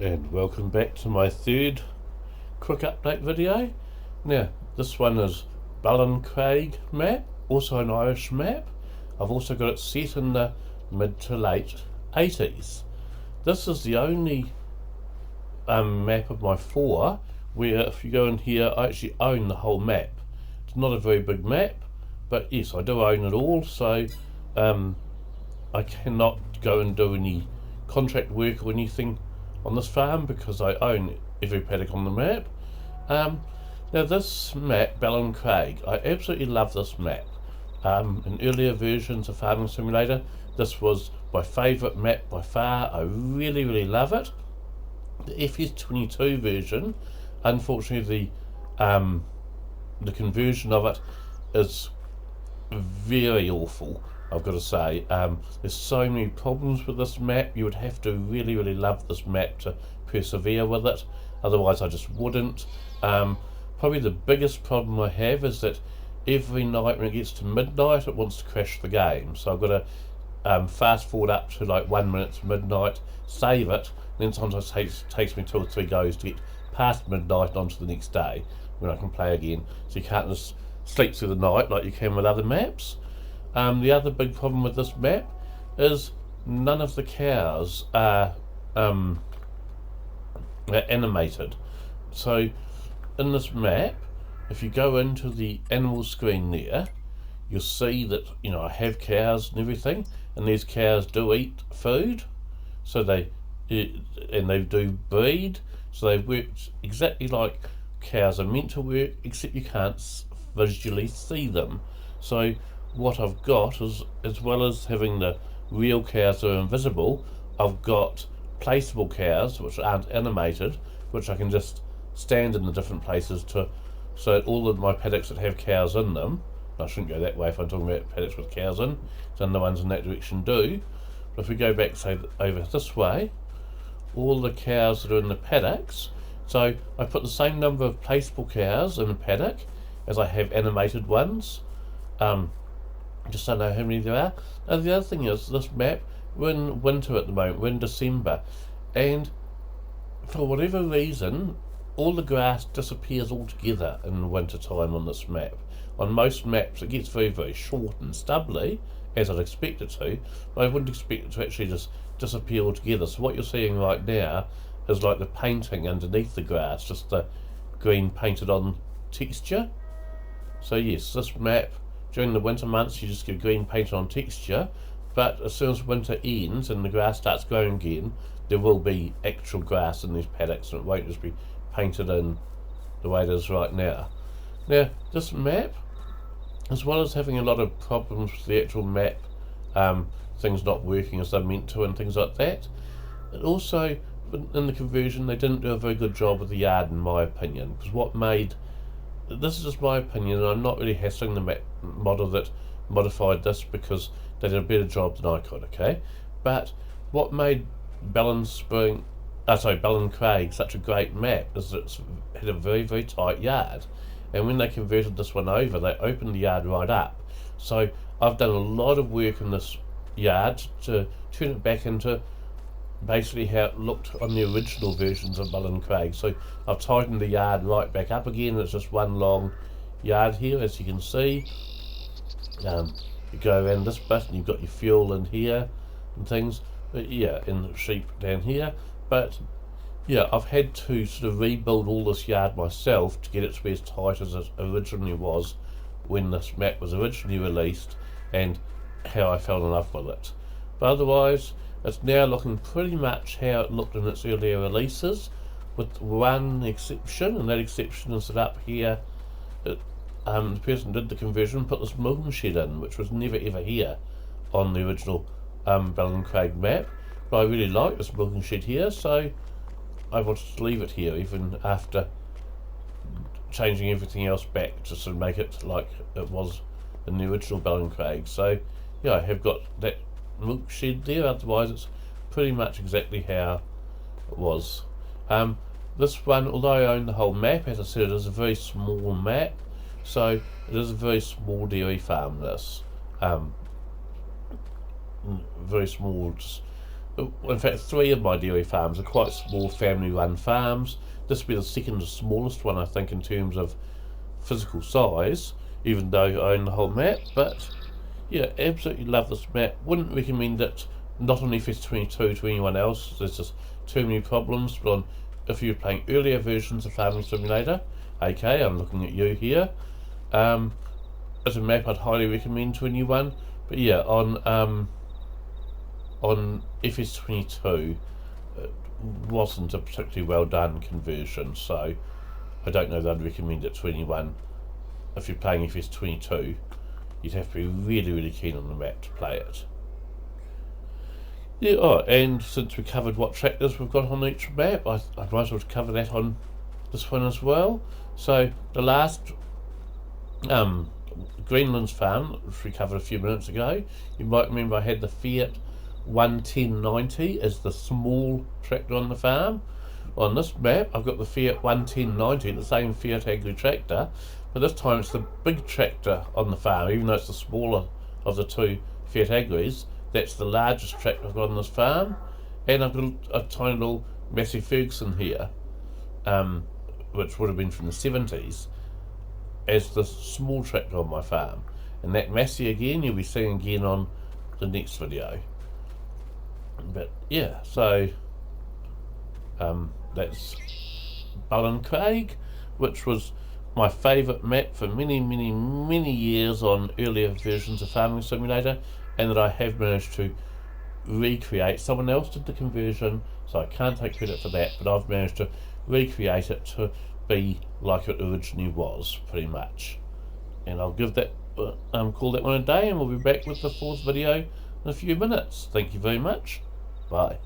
And welcome back to my third quick update video. Now, this one is BallinCraig map, also an Irish map. I've also got it set in the mid to late 80s. This is the only map of my four where if you go in here I actually own the whole map. It's not a very big map, but yes, I do own it all, so I cannot go and do any contract work or anything on this farm because I own every paddock on the map. Now this map, BallinCraig, I absolutely love this map. In earlier versions of Farming Simulator, this was my favourite map by far. I really love it. The FS22 version, unfortunately the conversion of it is very awful, I've got to say. There's so many problems with this map. You would have to really love this map to persevere with it, otherwise I just wouldn't. Probably the biggest problem I have is that every night when it gets to midnight it wants to crash the game, so I've got to fast forward up to like 1 minute to midnight, save it, and then sometimes it takes me 2 or 3 goes to get past midnight onto the next day when I can play again. So you can't just sleep through the night like you can with other maps. The other big problem with this map is none of the cows are animated. So in this map, if you go into the animal screen there, you'll see that I have cows and everything, and these cows do eat food, so they do breed, so they work exactly like cows are meant to work, except you can't visually see them. So what I've got is, as well as having the real cows that are invisible, I've got placeable cows which aren't animated, which I can just stand in the different places so that all of my paddocks that have cows in them, I shouldn't go that way if I'm talking about paddocks with cows in, then the ones in that direction do. But if we go back, say, over this way, all the cows that are in the paddocks, so I put the same number of placeable cows in a paddock as I have animated ones. Just don't know how many there are. And the other thing is, this map, we're in winter at the moment, we're in December, and for whatever reason, all the grass disappears altogether in winter time on this map. On most maps it gets very short and stubbly, as I'd expect it to, but I wouldn't expect it to actually just disappear altogether. So what you're seeing right now is like the painting underneath the grass, just the green painted on texture. So yes, this map, during the winter months you just get green painted on texture, but as soon as winter ends and the grass starts growing again, there will be actual grass in these paddocks, and it won't just be painted in the way it is right now. Now this map, as well as having a lot of problems with the actual map, things not working as they're meant to and things like that, it also, in the conversion, they didn't do a very good job with the yard, in my opinion. Because what made, this is just my opinion, and I'm not really hassling the map model that modified this because they did a better job than I could, okay? But what made BallinCraig such a great map is that it had a very tight yard, and when they converted this one over, they opened the yard right up. So I've done a lot of work in this yard to turn it back into basically how it looked on the original versions of BallinCraig. So I've tightened the yard right back up again. It's just one long yard here, as you can see. You go around this bit and you've got your fuel in here and things, but yeah, and the sheep down here. But yeah, I've had to sort of rebuild all this yard myself to get it to be as tight as it originally was when this map was originally released, and how I fell in love with it. But otherwise, it's now looking pretty much how it looked in its earlier releases, with one exception, and that exception is that up here, the person who did the conversion put this milking shed in, which was never ever here on the original BallinCraig map. But I really like this milking shed here, so I wanted to leave it here even after changing everything else back to sort of make it like it was in the original BallinCraig. So yeah, I have got that milk shed there, otherwise it's pretty much exactly how it was. This one, although I own the whole map, as I said, it is a very small map, so it is a very small dairy farm, this. Very small, just in fact 3 of my dairy farms are quite small family run farms. This will be the second smallest one I think in terms of physical size, even though I own the whole map. But yeah, absolutely love this map. Wouldn't recommend it not on FS22 to anyone else. There's just too many problems. But if you're playing earlier versions of Farming Simulator, okay, I'm looking at you here. It's a map I'd highly recommend to anyone. But yeah, on FS22 it wasn't a particularly well done conversion, so I don't know that I'd recommend it to anyone. If you're playing FS22, you'd have to be really, really keen on the map to play it. Yeah, oh, and since we covered what tractors we've got on each map, I might as well cover that on this one as well. So the last Greenland's farm, which we covered a few minutes ago, you might remember I had the Fiat 11090 as the small tractor on the farm. On this map I've got the Fiat 11090, the same Fiat Agri tractor, but this time it's the big tractor on the farm. Even though it's the smaller of the two Fiat Agris, that's the largest tractor I've got on this farm. And I've got a tiny little Massey Ferguson here, which would have been from the 70s, as the small tractor on my farm. And that Massey again you'll be seeing again on the next video. But yeah, so that's BallinCraig, which was my favourite map for many, many, many years on earlier versions of Farming Simulator, and that I have managed to recreate. Someone else did the conversion, so I can't take credit for that, but I've managed to recreate it to be like it originally was, pretty much. And I'll give that call that one a day, and we'll be back with the 4th video in a few minutes. Thank you very much. Bye.